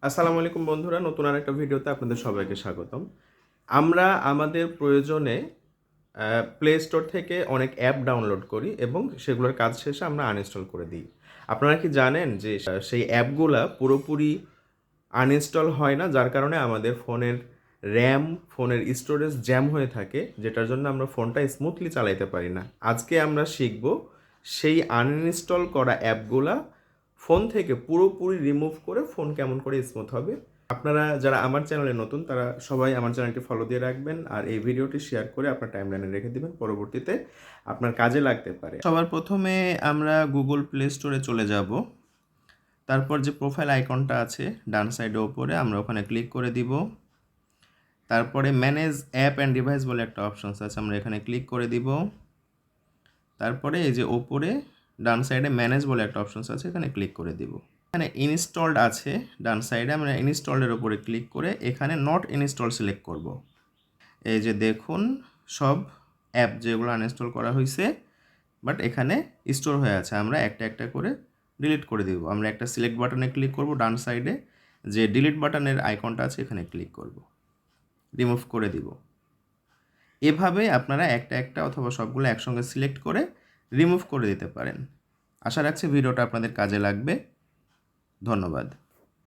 আসসালামু আলাইকুম বন্ধুরা, নতুন আরেকটা ভিডিওতে আপনাদের সবাইকে স্বাগতম। আমরা আমাদের প্রয়োজনে প্লে স্টোর থেকে অনেক অ্যাপ ডাউনলোড করি এবং সেগুলোর কাজ শেষে আমরা আনইনস্টল করে দিই। আপনারা কি জানেন যে সেই অ্যাপগুলা পুরোপুরি আনইনস্টল হয় না, যার কারণে আমাদের ফোনের র্যাম, ফোনের স্টোরেজ জ্যাম হয়ে থাকে, যেটার জন্য আমরা ফোনটা স্মুথলি চালাইতে পারি না। আজকে আমরা শিখব সেই আনইনস্টল করা অ্যাপগুলা ফোন থেকে পুরোপুরি রিমুভ করে ফোন কেমন করে স্মুথ হবে। আপনারা যারা আমার চ্যানেলে নতুন তারা সবাই আমার চ্যানেলটি ফলো দিয়ে রাখবেন আর এই ভিডিওটি শেয়ার করে আপনার টাইমলাইনে রেখে দিবেন, পরবর্তীতে আপনার কাজে লাগতে পারে। সবার প্রথমে আমরা গুগল প্লে স্টোরে চলে যাব। তারপর যে প্রোফাইল আইকনটা আছে ডান সাইডে ওপরে আমরা ওখানে ক্লিক করে দিব। তারপরে ম্যানেজ অ্যাপ অ্যান্ড ডিভাইস বলে একটা অপশনস আছে, আমরা এখানে ক্লিক করে দিব। তারপরে এই যে ওপরে ডান সাইডে ম্যানেজ বলে একটা অপশনস আছে, এখানে ক্লিক করে দিব। এখানে ইনস্টলড আছে ডান সাইডে, আমরা ইনস্টলের ওপরে ক্লিক করে এখানে নট ইনস্টল সিলেক্ট করব। এই যে দেখুন সব অ্যাপ যেগুলো আনইনস্টল করা হয়েছে বাট এখানে স্টোর হয়ে আছে, আমরা একটা একটা করে ডিলিট করে দিব। আমরা একটা সিলেক্ট বাটনে ক্লিক করব, ডান সাইডে যে ডিলিট বাটনের আইকনটা আছে এখানে ক্লিক করব, রিমুভ করে দিব। এভাবে আপনারা একটা একটা অথবা সবগুলো একসঙ্গে সিলেক্ট করে রিমুভ করে দিতে পারেন। আশা রাখছি ভিডিওটা আপনাদের কাজে লাগবে। ধন্যবাদ।